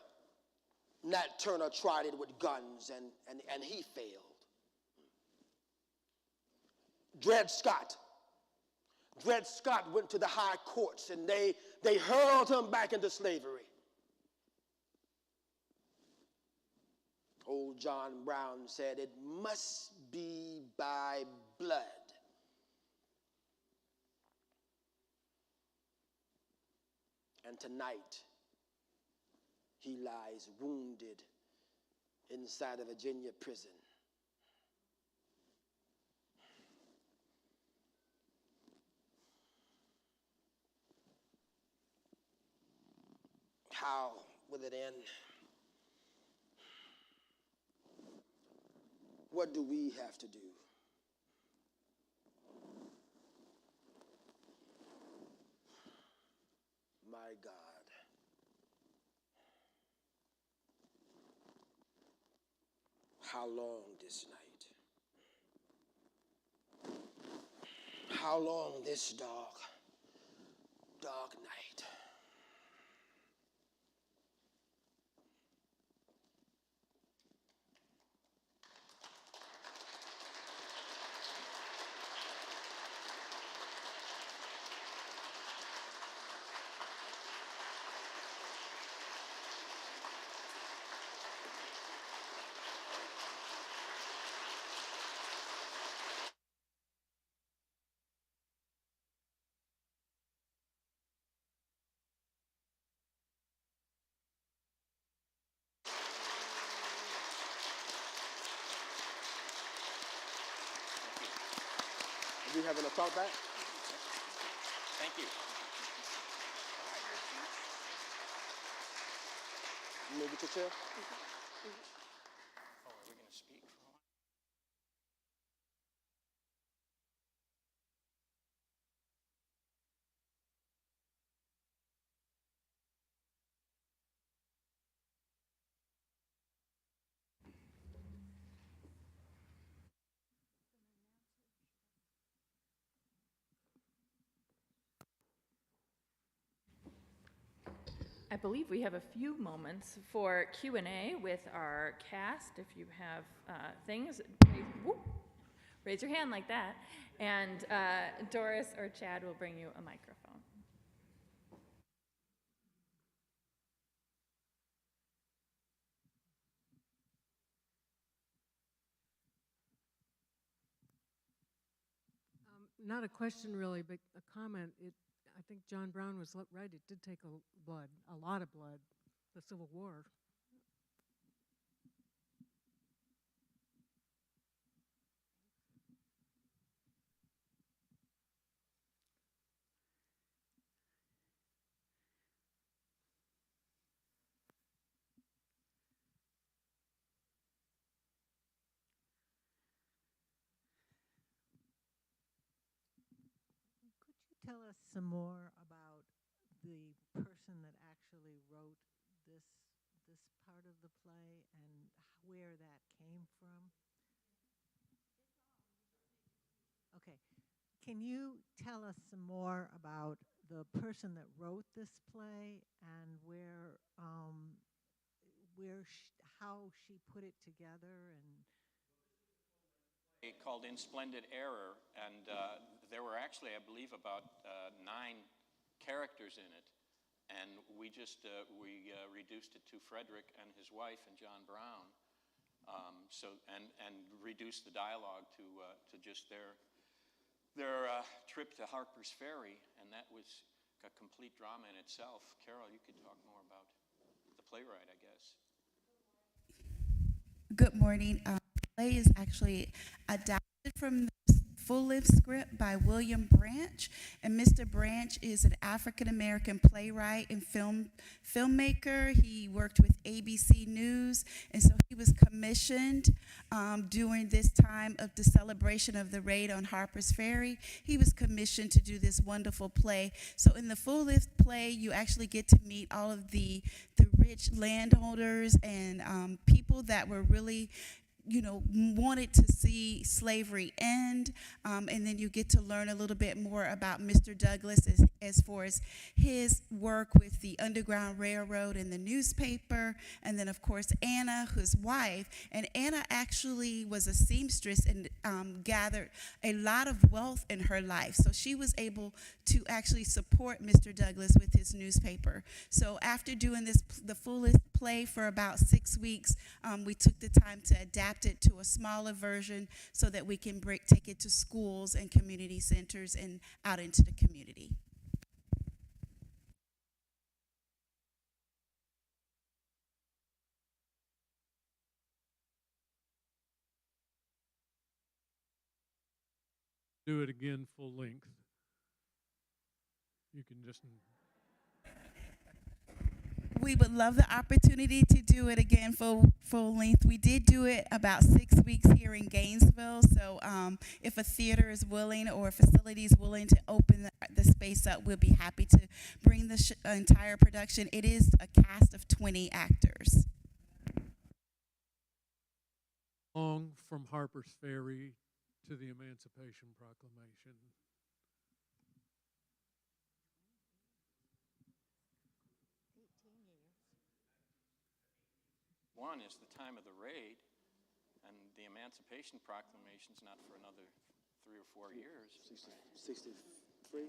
tried it with guns and he failed. Dred Scott went to the high courts and they hurled him back into slavery. Old John Brown said, "It must be by blood." And tonight, he lies wounded inside a Virginia prison. How will it end? What do we have to do? My God. How long this night? How long this dark, dark night? Are we having a talk back? Thank you. You may get your chair. Oh, are we going to speak for a while? I believe we have a few moments for Q&A with our cast. If you have things, raise your hand like that, and Doris or Chad will bring you a microphone. Not a question really, but a comment. I think John Brown was right. It did take a lot of blood, the Civil War. tell us some more about the person that actually wrote this part of the play and where that came from? Okay. Can you tell us some more about the person that wrote this play and how she put it together? And called In Splendid Error, and there were actually, I believe, about 9 characters in it, and we just reduced it to Frederick and his wife and John Brown, and reduced the dialogue to just their trip to Harper's Ferry, and that was a complete drama in itself. Carol, you could talk more about the playwright, I guess. Good morning. The play is actually adapted from the full-length script by William Branch, and Mr. Branch is an African-American playwright and filmmaker. He worked with ABC News, and so he was commissioned during this time of the celebration of the raid on Harper's Ferry. He was commissioned to do this wonderful play. So in the full-length play, you actually get to meet all of the rich landowners and people that were really wanted to see slavery end, and then you get to learn a little bit more about Mr. Douglas as far as his work with the Underground Railroad and the newspaper, and then of course Anna, his wife. And Anna actually was a seamstress and gathered a lot of wealth in her life, so she was able to actually support Mr. Douglas with his newspaper. So after doing the fullest play for about 6 weeks, we took the time to adapt it to a smaller version so that we can take it to schools and community centers and out into the community. Do it again full length. You can just... We would love the opportunity to do it again full length. We did do it about 6 weeks here in Gainesville, so if a theater is willing or a facility is willing to open the space up, we'll be happy to bring the entire production. It is a cast of 20 actors. Long from Harper's Ferry to the Emancipation Proclamation. One is the time of the raid, and the Emancipation Proclamation's not for another 3 or 4 years. 63?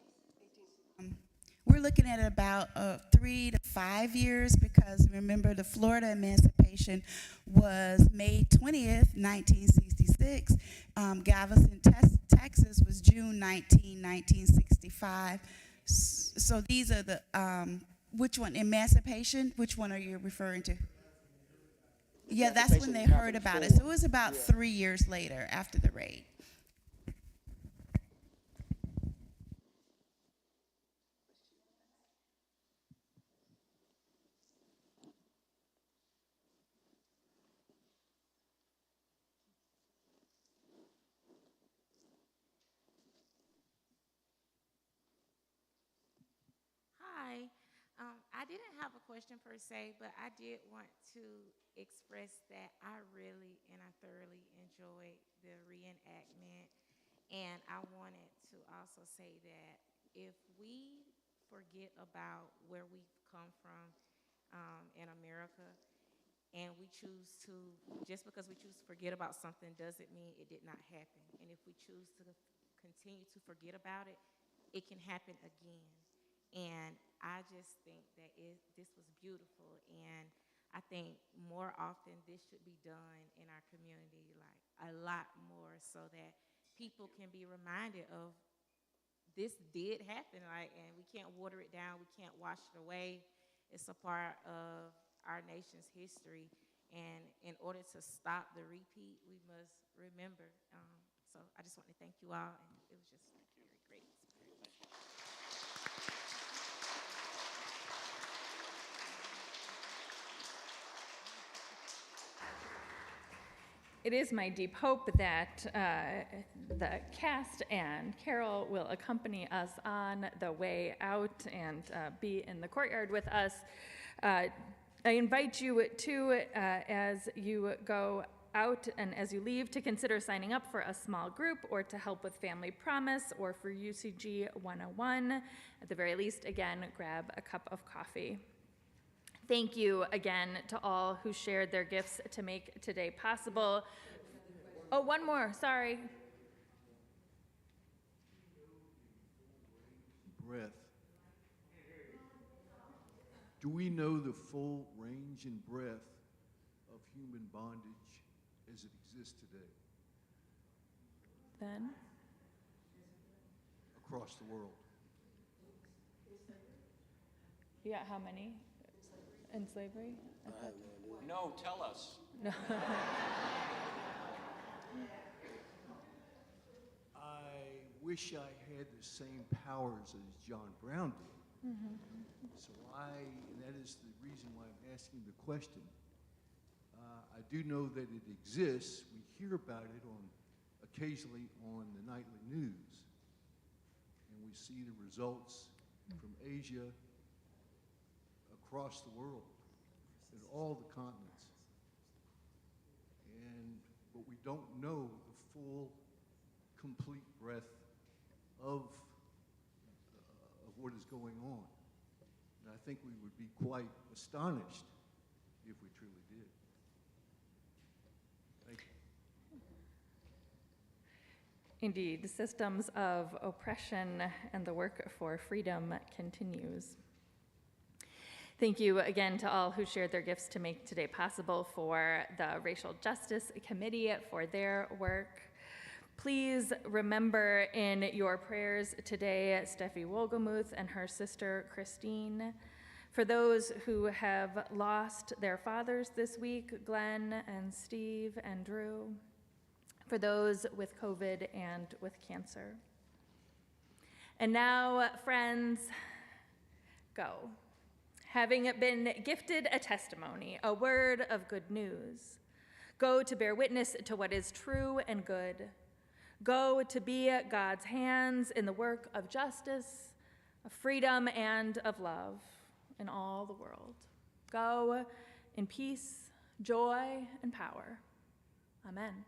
We're looking at about 3 to 5 years, because remember the Florida Emancipation was May 20th, 1966. Galveston, Texas was June 19, 1965. So these are the, which one, Emancipation? Which one are you referring to? Yeah, that's when they heard about it. So it was about 3 years later after the raid. Hi. I didn't have a question per se, but I did want to express that I really and I thoroughly enjoyed the reenactment. And I wanted to also say that if we forget about where we've come from in America, and we choose to, just because we choose to forget about something doesn't mean it did not happen. And if we choose to continue to forget about it, it can happen again. And I just think that this was beautiful, and I think more often this should be done in our community, like a lot more, so that people can be reminded of this did happen, like, and we can't water it down, we can't wash it away. It's a part of our nation's history, and in order to stop the repeat, we must remember. So I just want to thank you all, and it was just very great. It is my deep hope that the cast and Carol will accompany us on the way out and be in the courtyard with us. I invite you to, as you go out and as you leave, to consider signing up for a small group or to help with Family Promise or for UCG 101. At the very least, again, grab a cup of coffee. Thank you again to all who shared their gifts to make today possible. Oh, one more, sorry. Breath. Do we know the full range and breadth of human bondage as it exists today? Then? Across the world. Yeah, how many? In slavery? No, tell us. No. I wish I had the same powers as John Brown did. So and that is the reason why I'm asking the question. I do know that it exists. We hear about it occasionally on the nightly news. And we see the results from Asia across the world, in all the continents. But we don't know the full, complete breadth of what is going on. And I think we would be quite astonished if we truly did. Thank you. Indeed, the systems of oppression and the work for freedom continues. Thank you again to all who shared their gifts to make today possible, for the Racial Justice Committee for their work. Please remember in your prayers today Steffi Wolgemuth and her sister Christine. For those who have lost their fathers this week, Glenn and Steve and Drew. For those with COVID and with cancer. And now, friends, go. Having been gifted a testimony, a word of good news, go to bear witness to what is true and good. Go to be God's hands in the work of justice, of freedom, and of love in all the world. Go in peace, joy, and power. Amen.